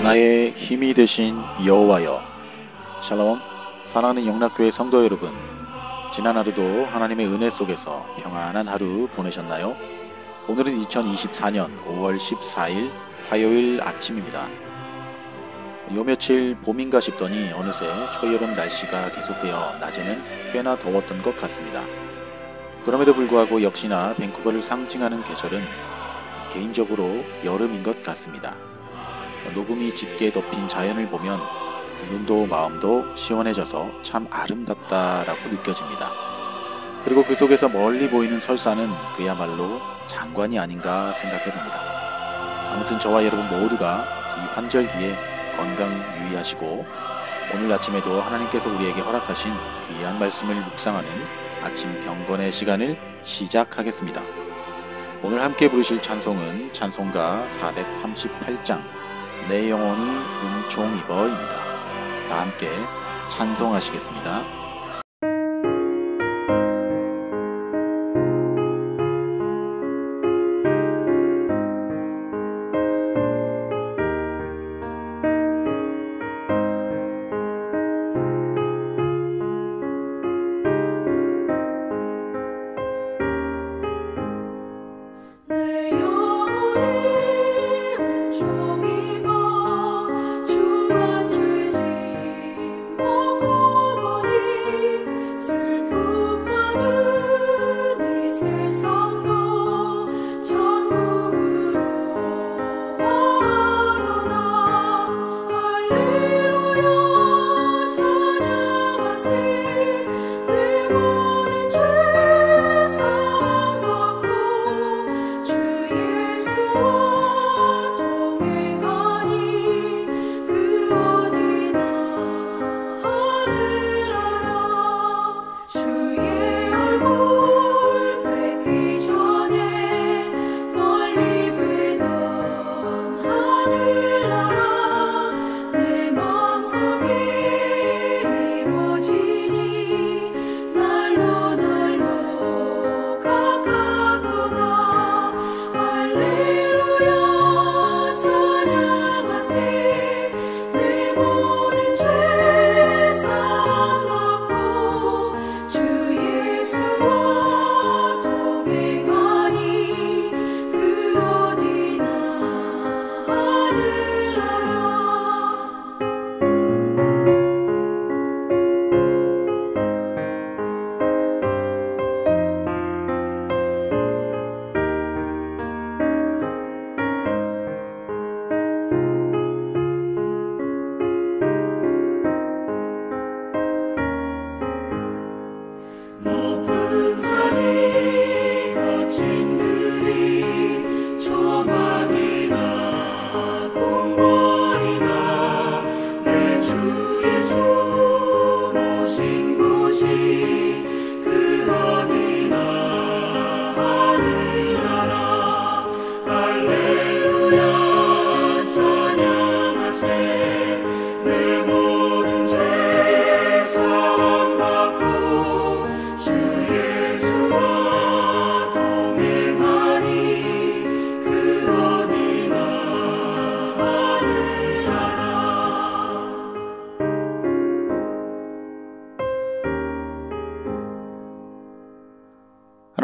나의 힘이 되신 여호와여. 샬롬. 사랑하는 영락교회 성도 여러분, 지난 하루도 하나님의 은혜 속에서 평안한 하루 보내셨나요? 오늘은 2024년 5월 14일 화요일 아침입니다. 요 며칠 봄인가 싶더니 어느새 초여름 날씨가 계속되어 낮에는 꽤나 더웠던 것 같습니다. 그럼에도 불구하고 역시나 밴쿠버를 상징하는 계절은 개인적으로 여름인 것 같습니다. 녹음이 짙게 덮인 자연을 보면 눈도 마음도 시원해져서 참 아름답다라고 느껴집니다. 그리고 그 속에서 멀리 보이는 설산은 그야말로 장관이 아닌가 생각해봅니다. 아무튼 저와 여러분 모두가 이 환절기에 건강 유의하시고 오늘 아침에도 하나님께서 우리에게 허락하신 귀한 말씀을 묵상하는 아침 경건의 시간을 시작하겠습니다. 오늘 함께 부르실 찬송은 찬송가 438장 내 영혼이 은총 입어입니다. 다 함께 찬송하시겠습니다.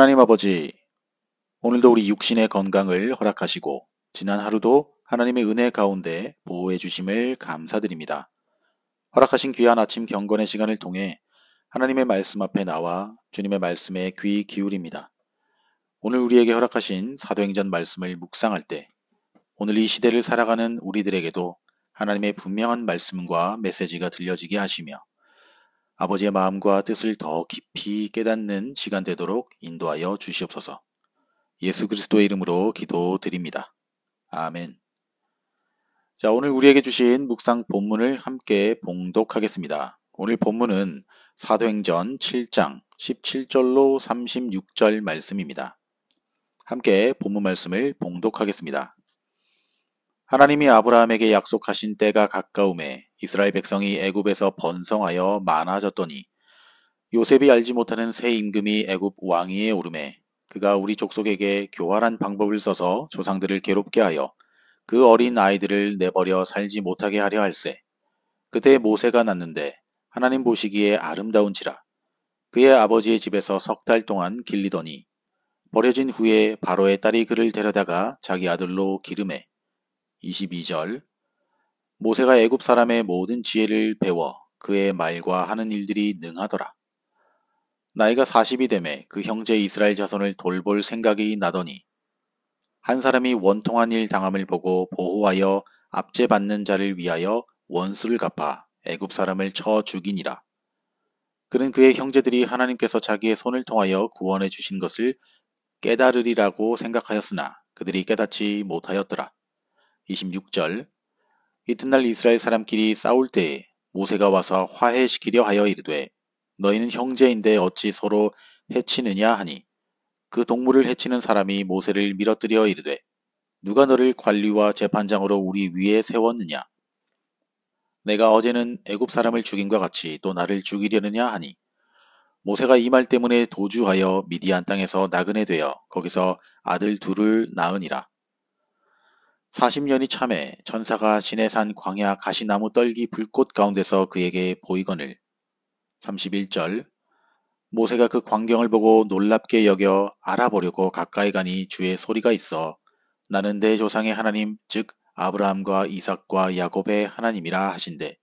하나님 아버지, 오늘도 우리 육신의 건강을 허락하시고 지난 하루도 하나님의 은혜 가운데 보호해 주심을 감사드립니다. 허락하신 귀한 아침 경건의 시간을 통해 하나님의 말씀 앞에 나와 주님의 말씀에 귀 기울입니다. 오늘 우리에게 허락하신 사도행전 말씀을 묵상할 때 오늘 이 시대를 살아가는 우리들에게도 하나님의 분명한 말씀과 메시지가 들려지게 하시며 아버지의 마음과 뜻을 더 깊이 깨닫는 시간 되도록 인도하여 주시옵소서. 예수 그리스도의 이름으로 기도드립니다. 아멘. 자, 오늘 우리에게 주신 묵상 본문을 함께 봉독하겠습니다. 오늘 본문은 사도행전 7장 17절로 36절 말씀입니다. 함께 본문 말씀을 봉독하겠습니다. 하나님이 아브라함에게 약속하신 때가 가까움에 이스라엘 백성이 애굽에서 번성하여 많아졌더니 요셉이 알지 못하는 새 임금이 애굽 왕위에 오르매 그가 우리 족속에게 교활한 방법을 써서 조상들을 괴롭게 하여 그 어린 아이들을 내버려 살지 못하게 하려 할세. 그때 모세가 낳는데 하나님 보시기에 아름다운지라. 그의 아버지의 집에서 석 달 동안 길리더니 버려진 후에 바로의 딸이 그를 데려다가 자기 아들로 기르매. 22절. 모세가 애굽 사람의 모든 지혜를 배워 그의 말과 하는 일들이 능하더라. 나이가 40이 되매 그 형제 이스라엘 자손을 돌볼 생각이 나더니 한 사람이 원통한 일 당함을 보고 보호하여 압제받는 자를 위하여 원수를 갚아 애굽 사람을 쳐 죽이니라. 그는 그의 형제들이 하나님께서 자기의 손을 통하여 구원해 주신 것을 깨달으리라고 생각하였으나 그들이 깨닫지 못하였더라. 26절. 이튿날 이스라엘 사람끼리 싸울 때에 모세가 와서 화해시키려 하여 이르되 너희는 형제인데 어찌 서로 해치느냐 하니 그 동물을 해치는 사람이 모세를 밀어뜨려 이르되 누가 너를 관리와 재판장으로 우리 위에 세웠느냐? 내가 어제는 애굽 사람을 죽임과 같이 또 나를 죽이려느냐 하니 모세가 이 말 때문에 도주하여 미디안 땅에서 나그네 되어 거기서 아들 둘을 낳으니라. 40년이 참에 천사가 시내산 광야 가시나무 떨기 불꽃 가운데서 그에게 보이거늘. 31절. 모세가 그 광경을 보고 놀랍게 여겨 알아보려고 가까이 가니 주의 소리가 있어 나는 내 조상의 하나님 즉 아브라함과 이삭과 야곱의 하나님이라 하신대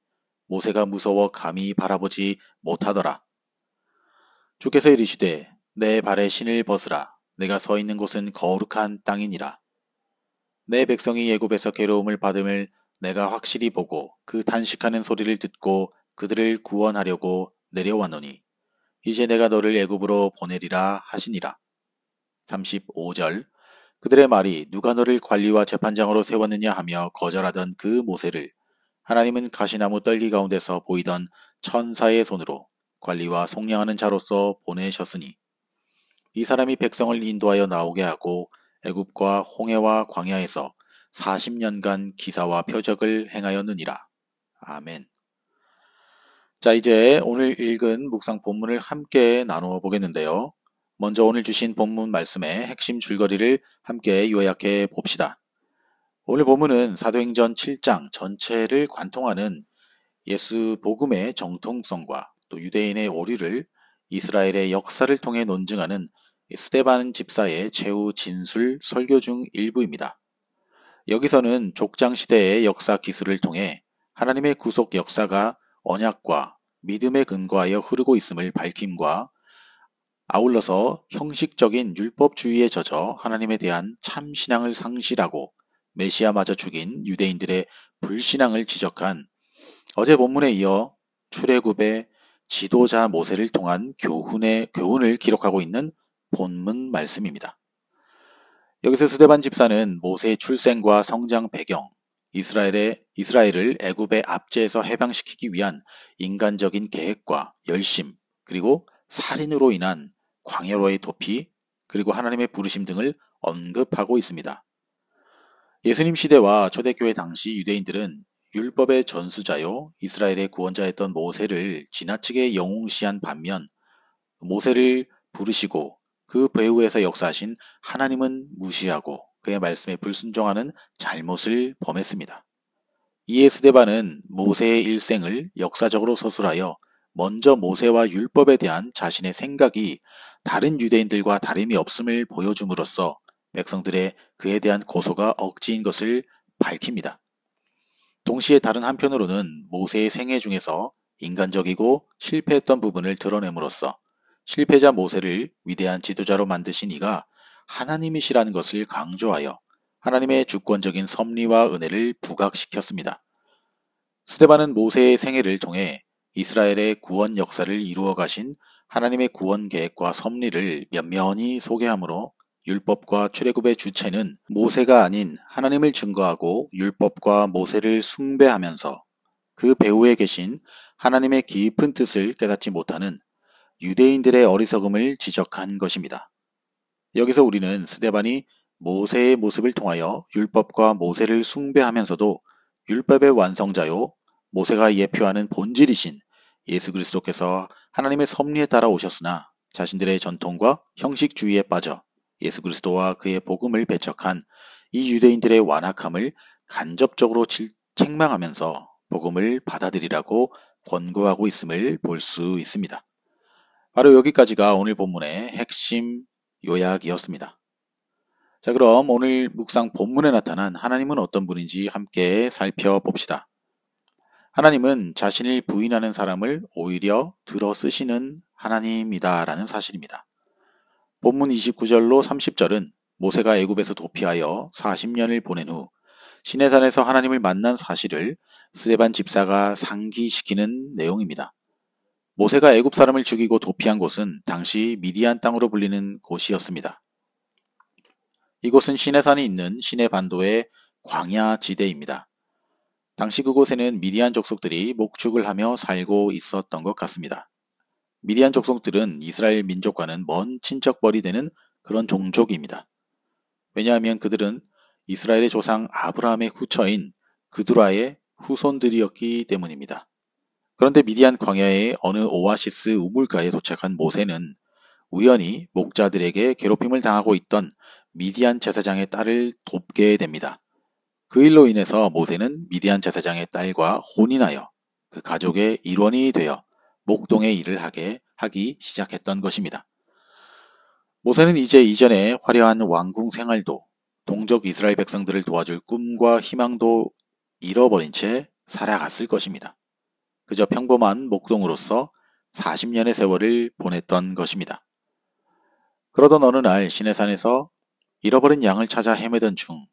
모세가 무서워 감히 바라보지 못하더라. 주께서 이르시되 내 발에 신을 벗으라. 내가 서 있는 곳은 거룩한 땅이니라. 내 백성이 애굽에서 괴로움을 받음을 내가 확실히 보고 그 탄식하는 소리를 듣고 그들을 구원하려고 내려왔노니 이제 내가 너를 애굽으로 보내리라 하시니라. 35절. 그들의 말이 누가 너를 관리와 재판장으로 세웠느냐 하며 거절하던 그 모세를 하나님은 가시나무 떨기 가운데서 보이던 천사의 손으로 관리와 속량하는 자로서 보내셨으니 이 사람이 백성을 인도하여 나오게 하고 애굽과 홍해와 광야에서 40년간 기사와 표적을 행하였느니라. 아멘. 자, 이제 오늘 읽은 묵상 본문을 함께 나누어 보겠는데요. 먼저 오늘 주신 본문 말씀의 핵심 줄거리를 함께 요약해 봅시다. 오늘 본문은 사도행전 7장 전체를 관통하는 예수 복음의 정통성과 또 유대인의 오류를 이스라엘의 역사를 통해 논증하는 스데반 집사의 최후 진술 설교 중 일부입니다. 여기서는 족장 시대의 역사 기술을 통해 하나님의 구속 역사가 언약과 믿음에 근거하여 흐르고 있음을 밝힘과 아울러서 형식적인 율법주의에 젖어 하나님에 대한 참신앙을 상실하고 메시아마저 죽인 유대인들의 불신앙을 지적한 어제 본문에 이어 출애굽의 지도자 모세를 통한 교훈을 기록하고 있는 본문 말씀입니다. 여기서 스데반 집사는 모세의 출생과 성장 배경, 이스라엘을 애굽의 압제에서 해방시키기 위한 인간적인 계획과 열심, 그리고 살인으로 인한 광야로의 도피, 그리고 하나님의 부르심 등을 언급하고 있습니다. 예수님 시대와 초대교회 당시 유대인들은 율법의 전수자요 이스라엘의 구원자였던 모세를 지나치게 영웅시한 반면 모세를 부르시고 그 배후에서 역사하신 하나님은 무시하고 그의 말씀에 불순종하는 잘못을 범했습니다. 이에 스데반은 모세의 일생을 역사적으로 서술하여 먼저 모세와 율법에 대한 자신의 생각이 다른 유대인들과 다름이 없음을 보여줌으로써 백성들의 그에 대한 고소가 억지인 것을 밝힙니다. 동시에 다른 한편으로는 모세의 생애 중에서 인간적이고 실패했던 부분을 드러냄으로써 실패자 모세를 위대한 지도자로 만드신 이가 하나님이시라는 것을 강조하여 하나님의 주권적인 섭리와 은혜를 부각시켰습니다. 스데반은 모세의 생애를 통해 이스라엘의 구원 역사를 이루어 가신 하나님의 구원 계획과 섭리를 면면히 소개하므로 율법과 출애굽의 주체는 모세가 아닌 하나님을 증거하고 율법과 모세를 숭배하면서 그 배후에 계신 하나님의 깊은 뜻을 깨닫지 못하는 유대인들의 어리석음을 지적한 것입니다. 여기서 우리는 스데반이 모세의 모습을 통하여 율법과 모세를 숭배하면서도 율법의 완성자요 모세가 예표하는 본질이신 예수 그리스도께서 하나님의 섭리에 따라 오셨으나 자신들의 전통과 형식주의에 빠져 예수 그리스도와 그의 복음을 배척한 이 유대인들의 완악함을 간접적으로 책망하면서 복음을 받아들이라고 권고하고 있음을 볼 수 있습니다. 바로 여기까지가 오늘 본문의 핵심 요약이었습니다. 자, 그럼 오늘 묵상 본문에 나타난 하나님은 어떤 분인지 함께 살펴봅시다. 하나님은 자신을 부인하는 사람을 오히려 들어 쓰시는 하나님이다라는 사실입니다. 본문 29절로 30절은 모세가 애굽에서 도피하여 40년을 보낸 후 시내산에서 하나님을 만난 사실을 스데반 집사가 상기시키는 내용입니다. 모세가 애굽 사람을 죽이고 도피한 곳은 당시 미디안 땅으로 불리는 곳이었습니다. 이곳은 시내산이 있는 시내반도의 광야 지대입니다. 당시 그곳에는 미디안 족속들이 목축을 하며 살고 있었던 것 같습니다. 미디안 족속들은 이스라엘 민족과는 먼 친척벌이 되는 그런 종족입니다. 왜냐하면 그들은 이스라엘의 조상 아브라함의 후처인 그두라의 후손들이었기 때문입니다. 그런데 미디안 광야의 어느 오아시스 우물가에 도착한 모세는 우연히 목자들에게 괴롭힘을 당하고 있던 미디안 제사장의 딸을 돕게 됩니다. 그 일로 인해서 모세는 미디안 제사장의 딸과 혼인하여 그 가족의 일원이 되어 목동의 일을 하기 시작했던 것입니다. 모세는 이제 이전의 화려한 왕궁 생활도 동족 이스라엘 백성들을 도와줄 꿈과 희망도 잃어버린 채 살아갔을 것입니다. 그저 평범한 목동으로서 40년의 세월을 보냈던 것입니다. 그러던 어느 날 시내산에서 잃어버린 양을 찾아 헤매던 중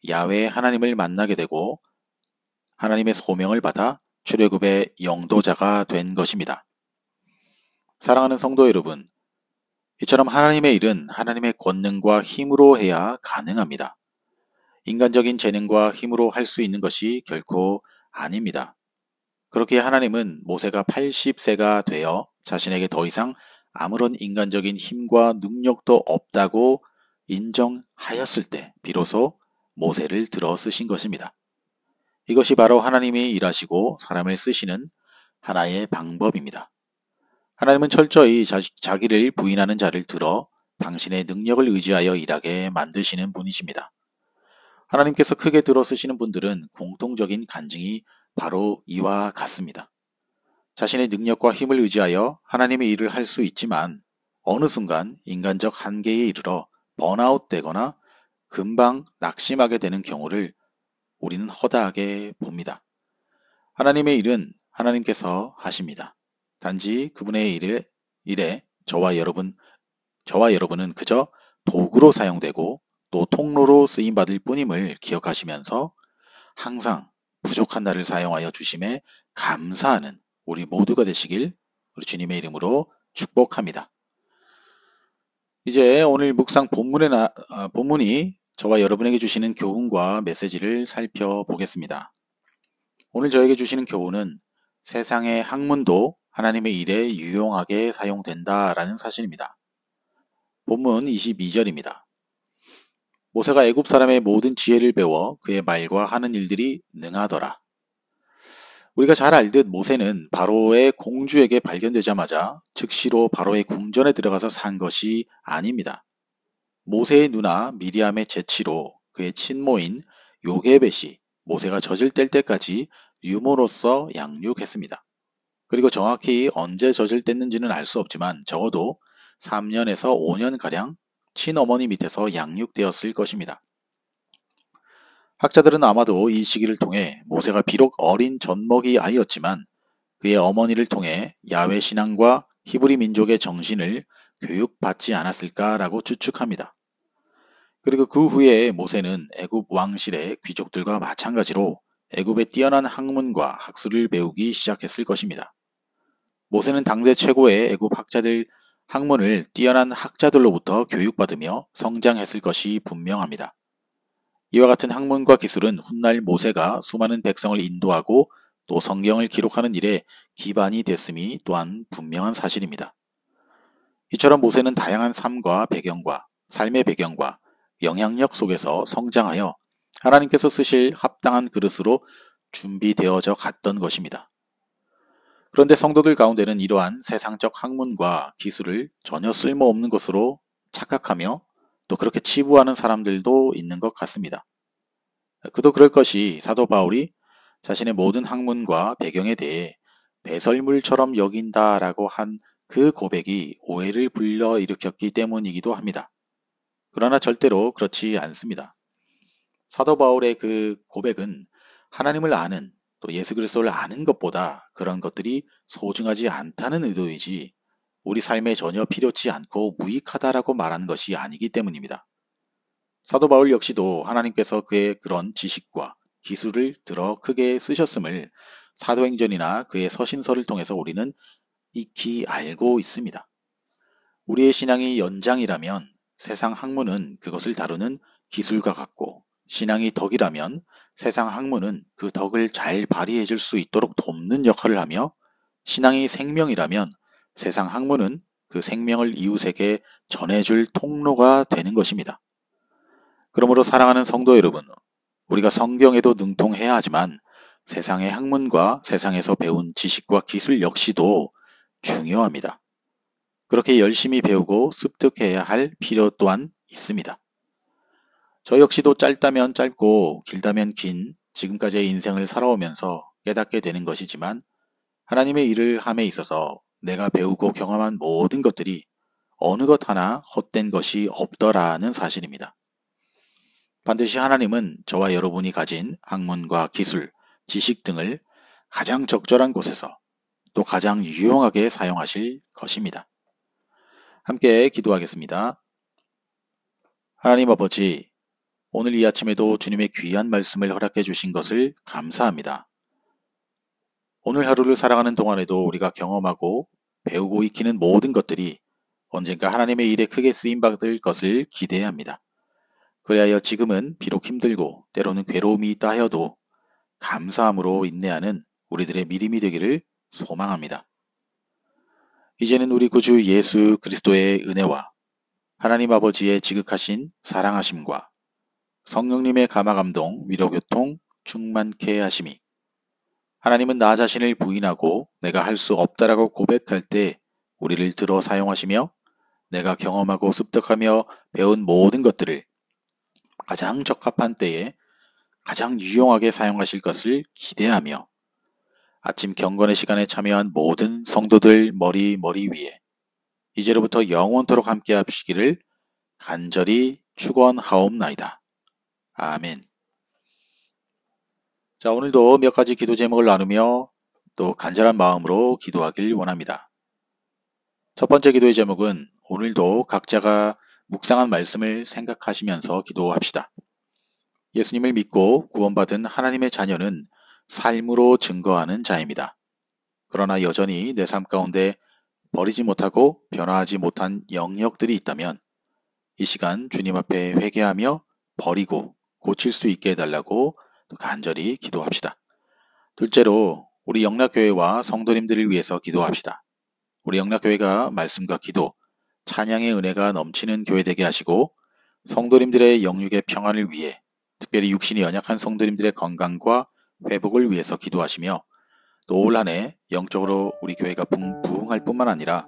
야훼 하나님을 만나게 되고 하나님의 소명을 받아 출애굽의 영도자가 된 것입니다. 사랑하는 성도 여러분, 이처럼 하나님의 일은 하나님의 권능과 힘으로 해야 가능합니다. 인간적인 재능과 힘으로 할 수 있는 것이 결코 아닙니다. 그렇게 하나님은 모세가 80세가 되어 자신에게 더 이상 아무런 인간적인 힘과 능력도 없다고 인정하였을 때 비로소 모세를 들어 쓰신 것입니다. 이것이 바로 하나님이 일하시고 사람을 쓰시는 하나의 방법입니다. 하나님은 철저히 자기를 부인하는 자를 들어 당신의 능력을 의지하여 일하게 만드시는 분이십니다. 하나님께서 크게 들어 쓰시는 분들은 공통적인 간증이 바로 이와 같습니다. 자신의 능력과 힘을 의지하여 하나님의 일을 할 수 있지만 어느 순간 인간적 한계에 이르러 번아웃되거나 금방 낙심하게 되는 경우를 우리는 허다하게 봅니다. 하나님의 일은 하나님께서 하십니다. 단지 그분의 일에 저와 여러분은 그저 도구로 사용되고 또 통로로 쓰임받을 뿐임을 기억하시면서 항상 부족한 나를 사용하여 주심에 감사하는 우리 모두가 되시길 우리 주님의 이름으로 축복합니다. 이제 오늘 묵상 본문이 저와 여러분에게 주시는 교훈과 메시지를 살펴보겠습니다. 오늘 저에게 주시는 교훈은 세상의 학문도 하나님의 일에 유용하게 사용된다라는 사실입니다. 본문 22절입니다. 모세가 애굽 사람의 모든 지혜를 배워 그의 말과 하는 일들이 능하더라. 우리가 잘 알듯 모세는 바로의 공주에게 발견되자마자 즉시로 바로의 궁전에 들어가서 산 것이 아닙니다. 모세의 누나 미리암의 재치로 그의 친모인 요게벳이 모세가 젖을 뗄 때까지 유모로서 양육했습니다. 그리고 정확히 언제 젖을 뗐는지는 알 수 없지만 적어도 3년에서 5년가량 친어머니 밑에서 양육되었을 것입니다. 학자들은 아마도 이 시기를 통해 모세가 비록 어린 젖먹이 아이였지만 그의 어머니를 통해 야훼 신앙과 히브리 민족의 정신을 교육받지 않았을까라고 추측합니다. 그리고 그 후에 모세는 애굽 왕실의 귀족들과 마찬가지로 애굽의 뛰어난 학문과 학술을 배우기 시작했을 것입니다. 모세는 당대 최고의 애굽 학문을 뛰어난 학자들로부터 교육받으며 성장했을 것이 분명합니다. 이와 같은 학문과 기술은 훗날 모세가 수많은 백성을 인도하고 또 성경을 기록하는 일에 기반이 됐음이 또한 분명한 사실입니다. 이처럼 모세는 다양한 삶의 배경과 영향력 속에서 성장하여 하나님께서 쓰실 합당한 그릇으로 준비되어져 갔던 것입니다. 그런데 성도들 가운데는 이러한 세상적 학문과 기술을 전혀 쓸모없는 것으로 착각하며 또 그렇게 치부하는 사람들도 있는 것 같습니다. 그도 그럴 것이 사도 바울이 자신의 모든 학문과 배경에 대해 배설물처럼 여긴다라고 한 그 고백이 오해를 불러일으켰기 때문이기도 합니다. 그러나 절대로 그렇지 않습니다. 사도 바울의 그 고백은 하나님을 아는, 또 예수 그리스도를 아는 것보다 그런 것들이 소중하지 않다는 의도이지 우리 삶에 전혀 필요치 않고 무익하다라고 말하는 것이 아니기 때문입니다. 사도 바울 역시도 하나님께서 그의 그런 지식과 기술을 들어 크게 쓰셨음을 사도행전이나 그의 서신서를 통해서 우리는 익히 알고 있습니다. 우리의 신앙이 연장이라면 세상 학문은 그것을 다루는 기술과 같고, 신앙이 덕이라면 세상 학문은 그 덕을 잘 발휘해 줄 수 있도록 돕는 역할을 하며, 신앙이 생명이라면 세상 학문은 그 생명을 이웃에게 전해줄 통로가 되는 것입니다. 그러므로 사랑하는 성도 여러분, 우리가 성경에도 능통해야 하지만 세상의 학문과 세상에서 배운 지식과 기술 역시도 중요합니다. 그렇게 열심히 배우고 습득해야 할 필요 또한 있습니다. 저 역시도 짧다면 짧고 길다면 긴 지금까지의 인생을 살아오면서 깨닫게 되는 것이지만, 하나님의 일을 함에 있어서 내가 배우고 경험한 모든 것들이 어느 것 하나 헛된 것이 없더라는 사실입니다. 반드시 하나님은 저와 여러분이 가진 학문과 기술, 지식 등을 가장 적절한 곳에서 또 가장 유용하게 사용하실 것입니다. 함께 기도하겠습니다. 하나님 아버지, 오늘 이 아침에도 주님의 귀한 말씀을 허락해 주신 것을 감사합니다. 오늘 하루를 살아가는 동안에도 우리가 경험하고 배우고 익히는 모든 것들이 언젠가 하나님의 일에 크게 쓰임받을 것을 기대합니다. 그리하여 지금은 비록 힘들고 때로는 괴로움이 있다 하여도 감사함으로 인내하는 우리들의 믿음이 되기를 소망합니다. 이제는 우리 구주 예수 그리스도의 은혜와 하나님 아버지의 지극하신 사랑하심과 성령님의 감화감동, 위로교통, 충만케 하심이, 하나님은 나 자신을 부인하고 내가 할 수 없다라고 고백할 때 우리를 들어 사용하시며, 내가 경험하고 습득하며 배운 모든 것들을 가장 적합한 때에 가장 유용하게 사용하실 것을 기대하며, 아침 경건의 시간에 참여한 모든 성도들 머리 위에 이제로부터 영원토록 함께 하시기를 간절히 축원하옵나이다. 아멘. 자, 오늘도 몇 가지 기도 제목을 나누며 또 간절한 마음으로 기도하길 원합니다. 첫 번째 기도의 제목은 오늘도 각자가 묵상한 말씀을 생각하시면서 기도합시다. 예수님을 믿고 구원받은 하나님의 자녀는 삶으로 증거하는 자입니다. 그러나 여전히 내 삶 가운데 버리지 못하고 변화하지 못한 영역들이 있다면 이 시간 주님 앞에 회개하며 버리고 고칠 수 있게 해달라고 간절히 기도합시다. 둘째로 우리 영락교회와 성도님들을 위해서 기도합시다. 우리 영락교회가 말씀과 기도, 찬양의 은혜가 넘치는 교회 되게 하시고 성도님들의 영육의 평안을 위해, 특별히 육신이 연약한 성도님들의 건강과 회복을 위해서 기도하시며, 또 올 한 해 영적으로 우리 교회가 부흥할 뿐만 아니라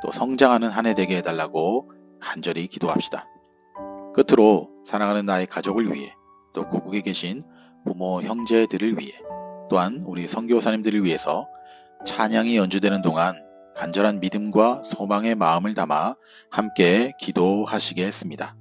또 성장하는 한 해 되게 해달라고 간절히 기도합시다. 끝으로 사랑하는 나의 가족을 위해, 또 고국에 계신 부모, 형제들을 위해, 또한 우리 선교사님들을 위해서 찬양이 연주되는 동안 간절한 믿음과 소망의 마음을 담아 함께 기도하시겠습니다.